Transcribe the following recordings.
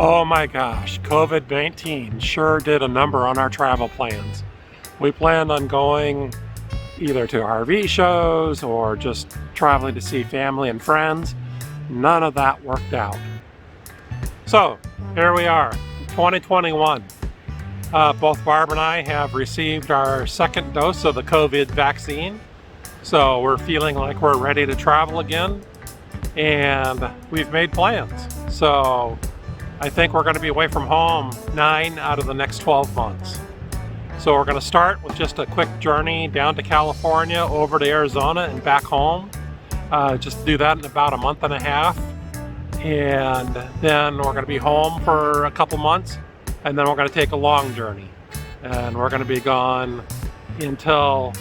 Oh my gosh, COVID-19 sure did a number on our travel plans. We planned on going either to RV shows or just traveling to see family and friends. None of that worked out. So here we are, 2021. Both Barb and I have received our second dose of the COVID vaccine. So we're feeling like we're ready to travel again, and we've made plans. So I think we're going to be away from home 9 out of the next 12 months. So we're going to start with just a quick journey down to California, over to Arizona, and back home. Just do that in about a month and a half. And then we're going to be home for a couple months. And then we're going to take a long journey. And we're going to be gone until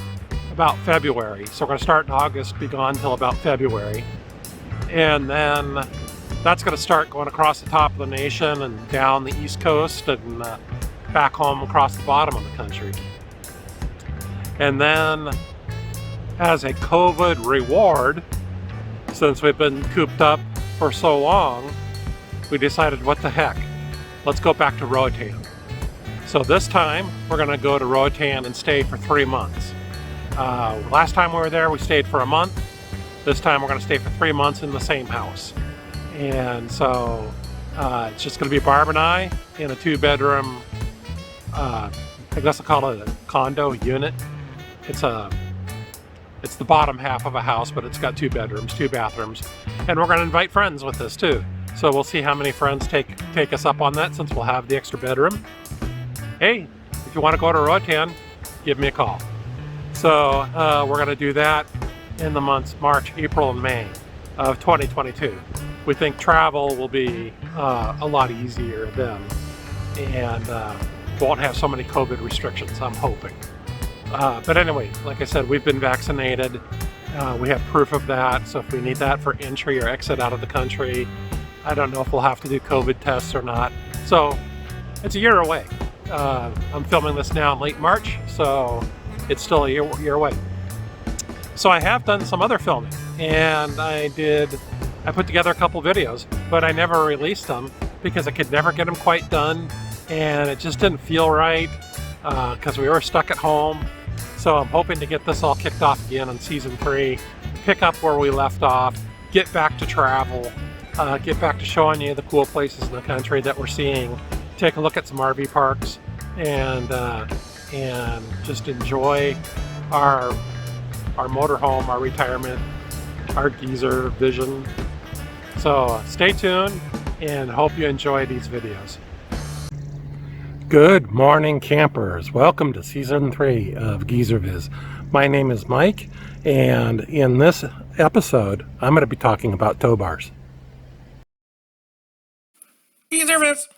about February. So we're going to start in August, be gone until about February. And then that's going to start going across the top of the nation and down the East Coast and back home across the bottom of the country. And then as a COVID reward, since we've been cooped up for so long, we decided, what the heck, let's go back to Roatan. So this time we're going to go to Roatan and stay for 3 months. Last time we were there, we stayed for a month. This time we're going to stay for 3 months in the same house. And so it's just going to be Barb and I in a 2-bedroom, I guess I'll call it a condo unit. It's the bottom half of a house, but it's got 2 bedrooms, 2 bathrooms. And we're going to invite friends with us too. So we'll see how many friends take us up on that, since we'll have the extra bedroom. Hey, if you want to go to Roatan, give me a call. So we're going to do that in the months March, April, and May of 2022. We think travel will be a lot easier then, and won't have so many COVID restrictions, I'm hoping. But anyway, like I said, we've been vaccinated. We have proof of that, so if we need that for entry or exit out of the country, I don't know if we'll have to do COVID tests or not. So it's a year away. I'm filming this now in late March, so it's still a year away. So I have done some other filming, and I put together a couple videos, but I never released them because I could never get them quite done, and it just didn't feel right because we were stuck at home. So I'm hoping to get this all kicked off again on season 3, pick up where we left off, get back to travel, get back to showing you the cool places in the country that we're seeing, take a look at some RV parks, and just enjoy our motorhome, our retirement, our geezer vision. So stay tuned and hope you enjoy these videos. Good morning, campers. Welcome to season 3 of Geezer Viz. My name is Mike, and in this episode I'm going to be talking about tow bars. Geezer Viz.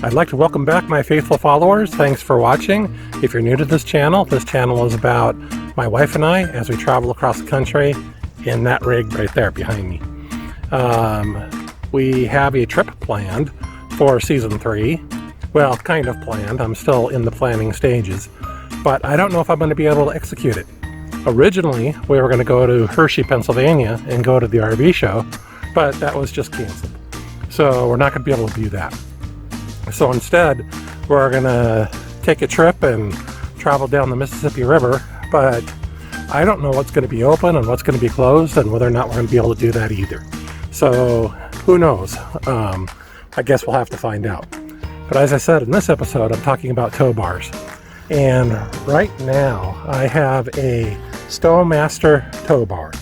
I'd like to welcome back my faithful followers. Thanks for watching. If you're new to this channel is about my wife and I as we travel across the country in that rig right there behind me. We have a trip planned for season 3. Well, kind of planned. I'm still in the planning stages, but I don't know if I'm going to be able to execute it. Originally, we were going to go to Hershey, Pennsylvania and go to the RV show, but that was just canceled. So we're not going to be able to do that. So instead, we're going to take a trip and travel down the Mississippi River, but I don't know what's going to be open and what's going to be closed, and whether or not we're going to be able to do that either. So who knows? I guess we'll have to find out. But as I said, in this episode, I'm talking about tow bars. And right now, I have a Stowmaster tow bar,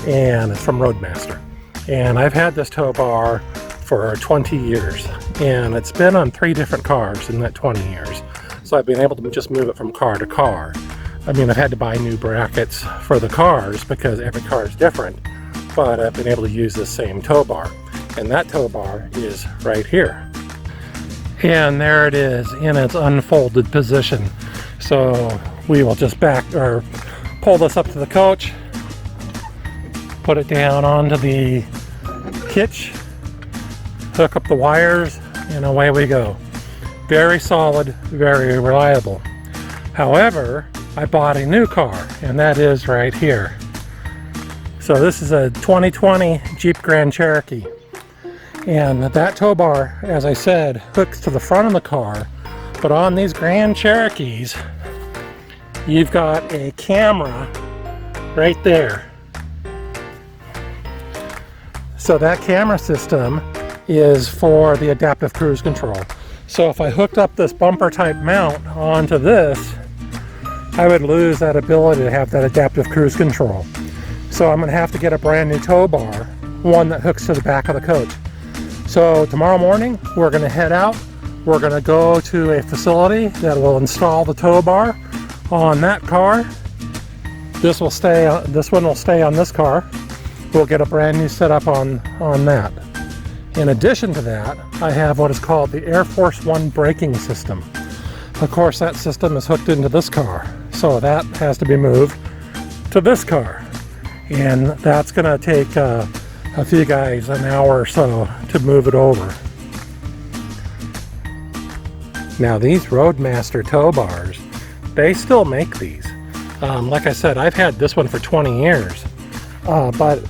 and it's from Roadmaster. And I've had this tow bar for 20 years, and it's been on 3 different cars in that 20 years. So I've been able to just move it from car to car. I mean, I've had to buy new brackets for the cars because every car is different, but I've been able to use this same tow bar. And that tow bar is right here. And there it is in its unfolded position. So we will just pull this up to the coach, put it down onto the hitch, hook up the wires, and away we go. Very solid, very reliable. However, I bought a new car, and that is right here. So this is a 2020 Jeep Grand Cherokee. And that tow bar, as I said, hooks to the front of the car. But on these Grand Cherokees, you've got a camera right there. So that camera system is for the adaptive cruise control. So if I hooked up this bumper type mount onto this, I would lose that ability to have that adaptive cruise control. So I'm going to have to get a brand new tow bar, one that hooks to the back of the coach. So tomorrow morning we're going to head out. We're going to go to a facility that will install the tow bar on that car. This one will stay on this car. We'll get a brand new setup on that. In addition to that, I have what is called the Air Force One braking system. Of course, that system is hooked into this car, so that has to be moved to this car. And that's going to take a few guys an hour or so to move it over. Now these Roadmaster tow bars, they still make these. Like I said, I've had this one for 20 years, but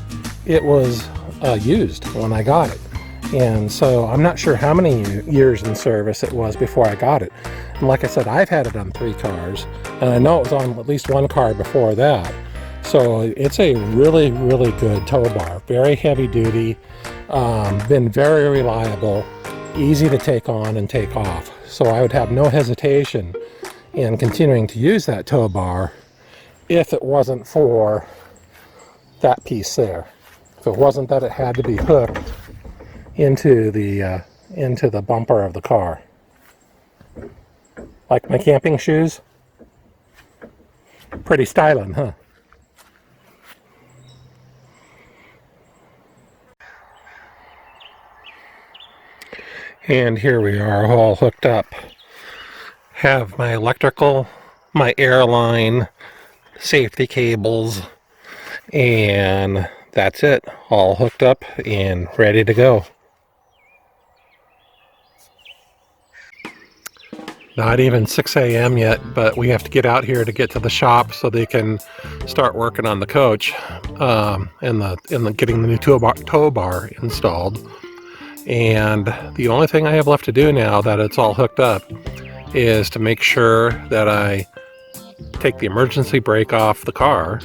it was used when I got it. And so I'm not sure how many years in service it was before I got it. And like I said, I've had it on 3 cars, and I know it was on at least 1 car before that. So it's a really, really good tow bar. Very heavy duty, been very reliable, easy to take on and take off. So I would have no hesitation in continuing to use that tow bar if it wasn't for that piece there. If it wasn't that it had to be hooked into the bumper of the car. Like my camping shoes. Pretty styling, huh? And here we are, all hooked up. Have my electrical, my airline, safety cables, and that's it. All hooked up and ready to go. Not even 6 a.m. yet, but we have to get out here to get to the shop so they can start working on the coach and getting the new tow bar installed. And the only thing I have left to do now that it's all hooked up is to make sure that I take the emergency brake off the car,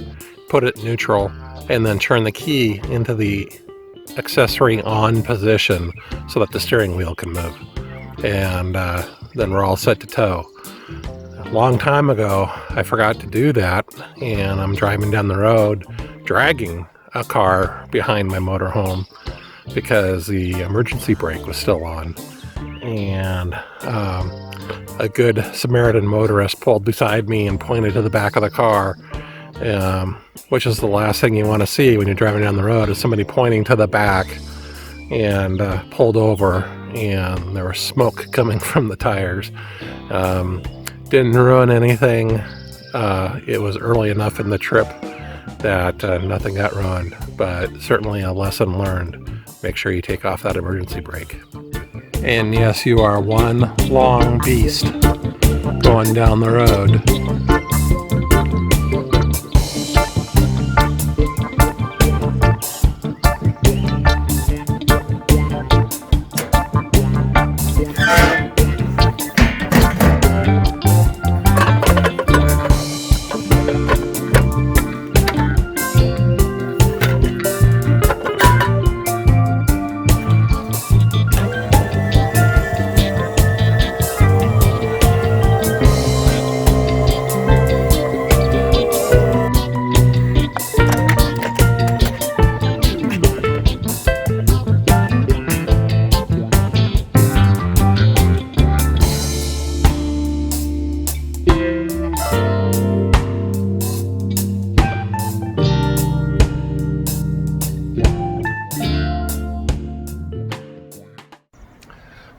put it neutral, and then turn the key into the accessory on position so that the steering wheel can move. And then we're all set to tow. A long time ago, I forgot to do that, and I'm driving down the road dragging a car behind my motorhome because the emergency brake was still on. And a good Samaritan motorist pulled beside me and pointed to the back of the car, which is the last thing you want to see when you're driving down the road, is somebody pointing to the back, and pulled over, and there was smoke coming from the tires. Didn't ruin anything. It was early enough in the trip that nothing got ruined, but certainly a lesson learned. Make sure you take off that emergency brake. And yes, you are one long beast going down the road.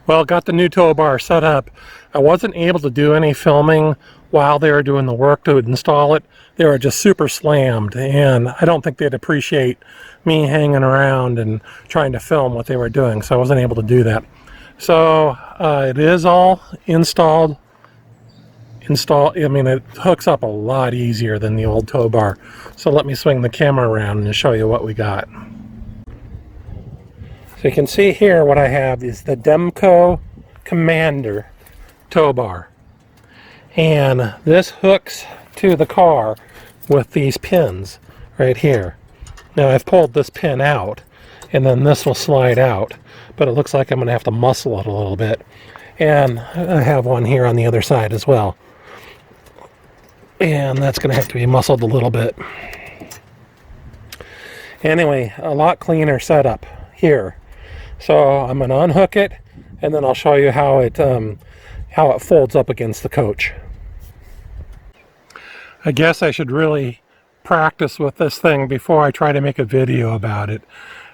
Well, got the new tow bar set up. I wasn't able to do any filming while they were doing the work to install it. They were just super slammed, and I don't think they'd appreciate me hanging around and trying to film what they were doing, so I wasn't able to do that. So it is all installed it hooks up a lot easier than the old tow bar. So let me swing the camera around and show you what we got. So you can see here what I have is the Demco Commander tow bar. And this hooks to the car with these pins right here. Now I've pulled this pin out and then this will slide out, but it looks like I'm going to have to muscle it a little bit. And I have one here on the other side as well. And that's going to have to be muscled a little bit. Anyway, a lot cleaner setup here. So I'm going to unhook it, and then I'll show you how it folds up against the coach. I guess I should really practice with this thing before I try to make a video about it.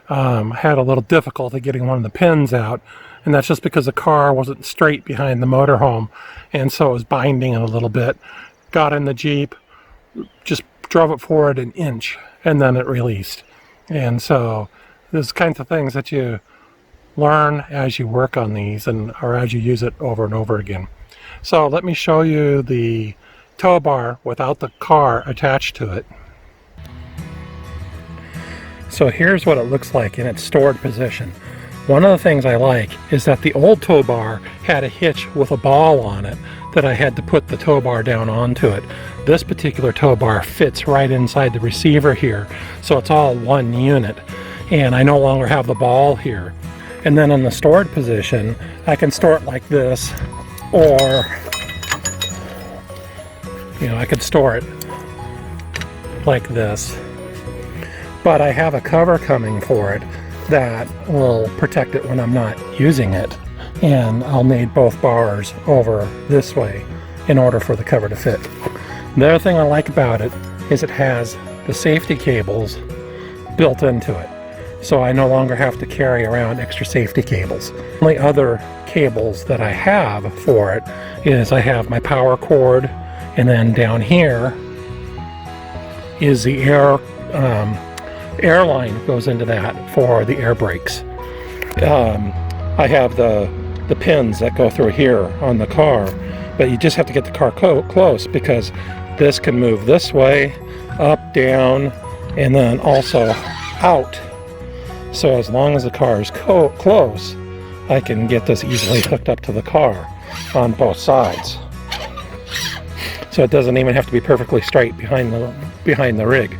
I had a little difficulty getting one of the pins out, and that's just because the car wasn't straight behind the motorhome, and so it was binding it a little bit. Got in the Jeep, just drove it forward an inch, and then it released. And so there's kinds of things that you learn as you work on these or as you use it over and over again. So let me show you the tow bar without the car attached to it. So here's what it looks like in its stored position. One of the things I like is that the old tow bar had a hitch with a ball on it that I had to put the tow bar down onto it. This particular tow bar fits right inside the receiver here, so it's all one unit, and I no longer have the ball here. And then in the stored position, I can store it like this, or I could store it like this. But I have a cover coming for it that will protect it when I'm not using it, and I'll need both bars over this way in order for the cover to fit. The other thing I like about it is it has the safety cables built into it, so I no longer have to carry around extra safety cables. The only other cables that I have for it is I have my power cord, and then down here is the air line goes into that for the air brakes. I have the pins that go through here on the car, but you just have to get the car close, because this can move this way, up, down, and then also out. So as long as the car is close, I can get this easily hooked up to the car on both sides. So it doesn't even have to be perfectly straight behind the rig.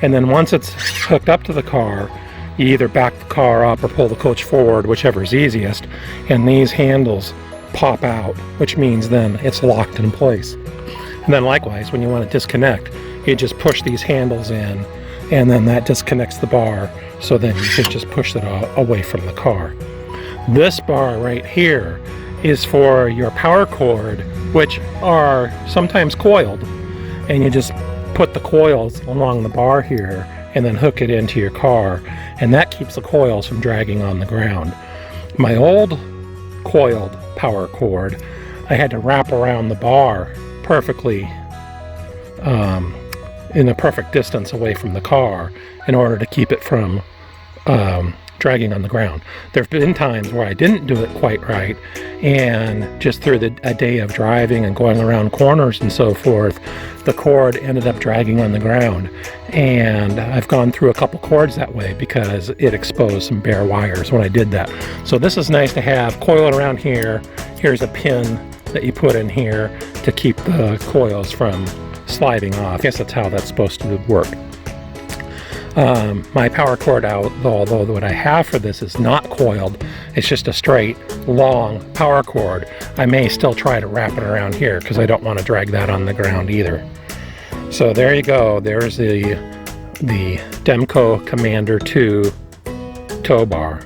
And then once it's hooked up to the car, you either back the car up or pull the coach forward, whichever is easiest, and these handles pop out, which means then it's locked in place. And then likewise, when you want to disconnect, you just push these handles in, and then that disconnects the bar, so then you can just push it away from the car. This bar right here is for your power cord, which are sometimes coiled, and you just put the coils along the bar here and then hook it into your car, and that keeps the coils from dragging on the ground. My old coiled power cord, I had to wrap around the bar perfectly in a perfect distance away from the car in order to keep it from dragging on the ground. There have been times where I didn't do it quite right, and just through a day of driving and going around corners and so forth, the cord ended up dragging on the ground, and I've gone through a couple cords that way because it exposed some bare wires when I did that. So this is nice to have. Coil it around here. Here's a pin that you put in here to keep the coils from sliding off. I guess that's how that's supposed to work. My power cord, although what I have for this is not coiled, it's just a straight long power cord, I may still try to wrap it around here because I don't want to drag that on the ground either. So there you go. There's the Demco Commander 2 tow bar.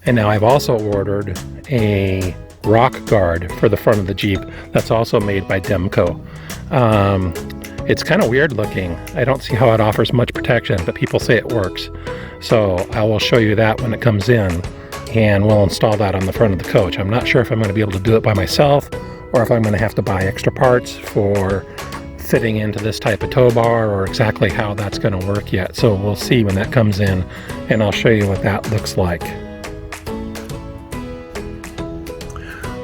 And now I've also ordered a rock guard for the front of the Jeep that's also made by Demco. It's kind of weird looking. I don't see how it offers much protection, but people say it works. So I will show you that when it comes in, and we'll install that on the front of the coach. I'm not sure if I'm going to be able to do it by myself, or if I'm going to have to buy extra parts for fitting into this type of tow bar, or exactly how that's going to work yet. So we'll see when that comes in, and I'll show you what that looks like.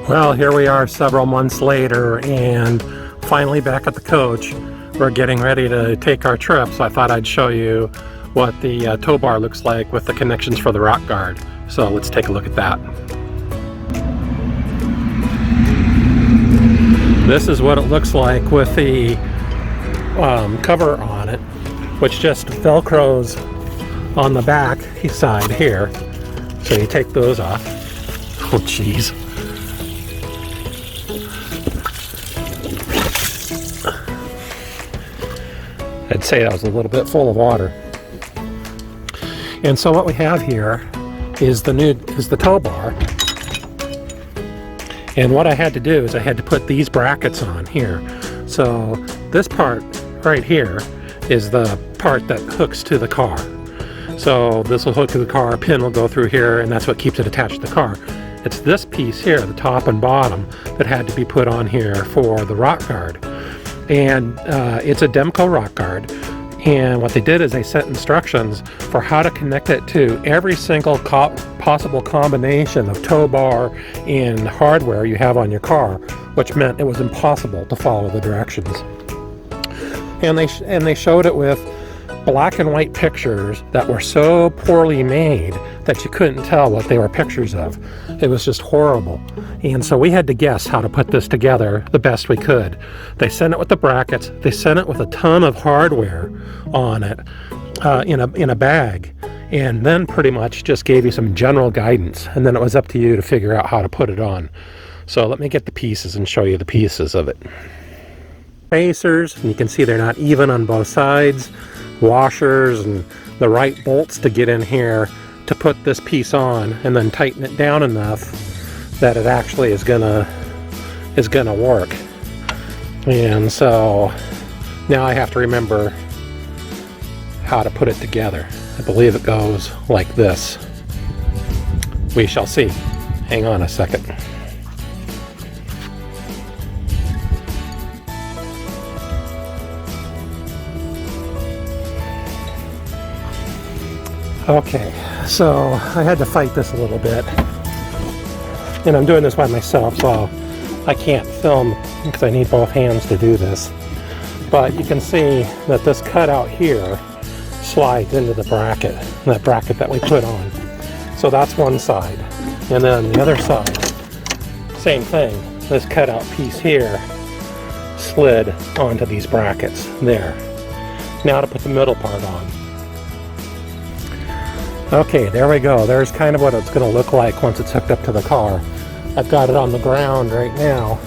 Well, here we are several months later, and finally back at the coach. We're getting ready to take our trip, so I thought I'd show you what the tow bar looks like with the connections for the rock guard. So let's take a look at that. This is what it looks like with the cover on it, which just velcros on the back side here. So you take those off. Oh geez. I'd say that was a little bit full of water. And so what we have here is the tow bar. And what I had to do is I had to put these brackets on here. So this part right here is the part that hooks to the car. So this will hook to the car, a pin will go through here, and that's what keeps it attached to the car. It's this piece here, the top and bottom, that had to be put on here for the rock guard. And it's a Demco rock guard. And what they did is they set instructions for how to connect it to every single possible combination of tow bar and hardware you have on your car, which meant it was impossible to follow the directions. And they showed it with black and white pictures that were so poorly made that you couldn't tell what they were pictures of. It was just horrible. And so we had to guess how to put this together the best we could. They sent it with the brackets. They sent it with a ton of hardware on it in a bag, and then pretty much just gave you some general guidance, and then it was up to you to figure out how to put it on. So let me get the pieces and show you the pieces of it. Spacers, and you can see they're not even on both sides. Washers and the right bolts to get in here to put this piece on, and then tighten it down enough that it actually is gonna work. And so now I have to remember how to put it together. I believe it goes like this. We shall see. Hang on a second. Okay, so I had to fight this a little bit, and I'm doing this by myself, so I can't film because I need both hands to do this. But you can see that this cutout here slides into the bracket, that bracket that we put on. So that's one side, and then the other side, same thing. This cutout piece here slid onto these brackets there. Now to put the middle part on. Okay, there we go. There's kind of what it's going to look like once it's hooked up to the car. I've got it on the ground right now.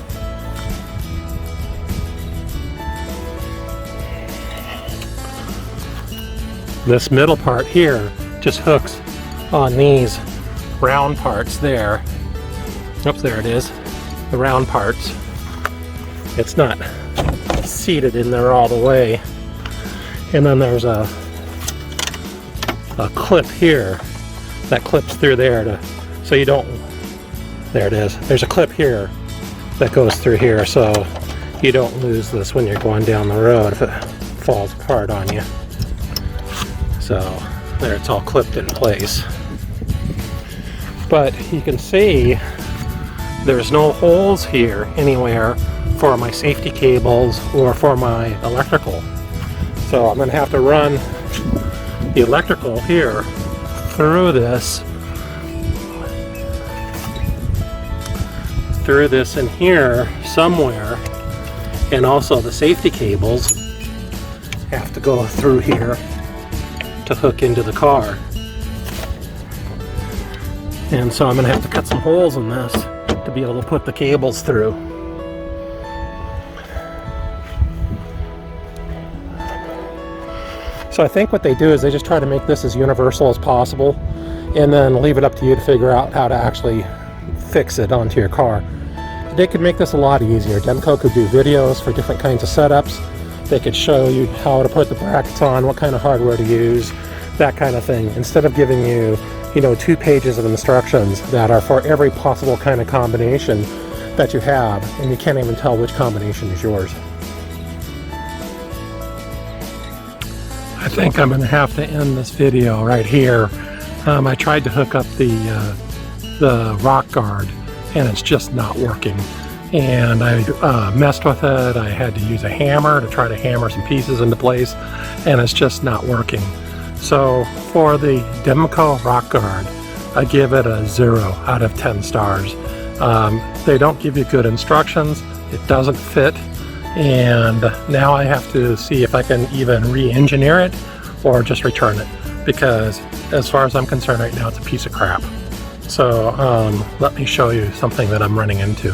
This middle part here just hooks on these round parts there. Oops, there it is. The round parts. It's not seated in there all the way. And then there's a clip here that clips through there so you don't, there it is. There's a clip here that goes through here so you don't lose this when you're going down the road if it falls apart on you. So there, it's all clipped in place. But you can see there's no holes here anywhere for my safety cables or for my electrical. So I'm going to have to run the electrical here through this in here somewhere, and also the safety cables have to go through here to hook into the car. And so I'm going to have to cut some holes in this to be able to put the cables through. So I think what they do is they just try to make this as universal as possible, and then leave it up to you to figure out how to actually fix it onto your car. They could make this a lot easier. Demco could do videos for different kinds of setups. They could show you how to put the brackets on, what kind of hardware to use, that kind of thing, instead of giving you, 2 pages of instructions that are for every possible kind of combination that you have, and you can't even tell which combination is yours. I think I'm going to have to end this video right here. I tried to hook up the rock guard, and it's just not working. and I messed with it. I had to use a hammer to try to hammer some pieces into place, and it's just not working. So for the Demco rock guard, I give it a 0 out of 10 stars. They don't give you good instructions, it doesn't fit, and now I have to see if I can even re-engineer it or just return it, because as far as I'm concerned right now, it's a piece of crap. So let me show you something that I'm running into.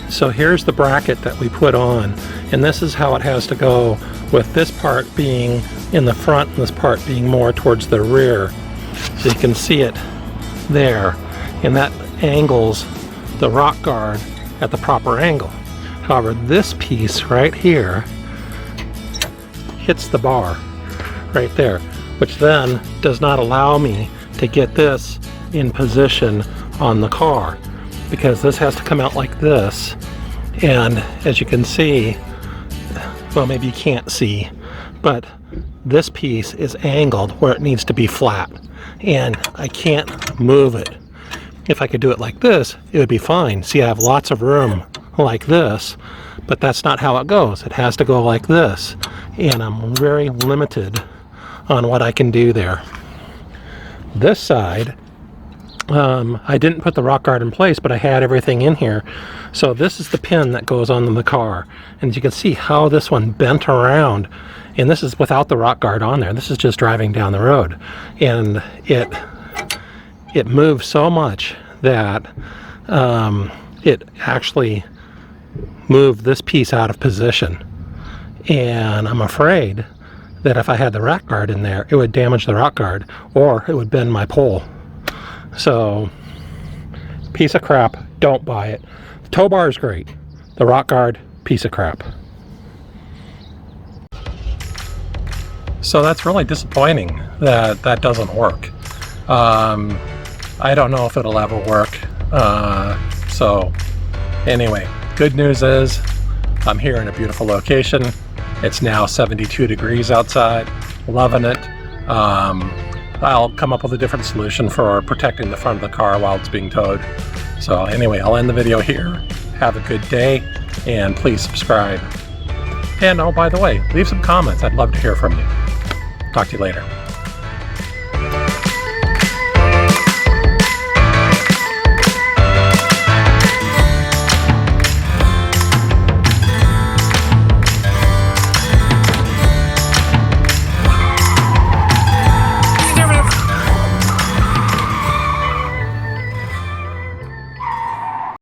So here's the bracket that we put on, and this is how it has to go, with this part being in the front and this part being more towards the rear. So you can see it there, and that angles the rock guard at the proper angle. However, this piece right here hits the bar right there, which then does not allow me to get this in position on the car, because this has to come out like this. And as you can see, well, maybe you can't see, but this piece is angled where it needs to be flat, and I can't move it. If I could do it like this, it would be fine. See, I have lots of room like this, but that's not how it goes. It has to go like this, and I'm very limited on what I can do there. This side, I didn't put the rock guard in place, but I had everything in here. So this is the pin that goes on the car, and you can see how this one bent around, and this is without the rock guard on there. This is just driving down the road, and it moves so much that it actually moved this piece out of position, and I'm afraid that if I had the rock guard in there, it would damage the rock guard, or it would bend my pole. So, piece of crap, don't buy it. The tow bar is great. The rock guard, piece of crap. So that's really disappointing that that doesn't work. I don't know if it'll ever work. So anyway, good news is I'm here in a beautiful location. It's now 72 degrees outside, loving it. I'll come up with a different solution for protecting the front of the car while it's being towed. So anyway, I'll end the video here. Have a good day, and please subscribe. And oh, by the way, leave some comments. I'd love to hear from you. Talk to you later.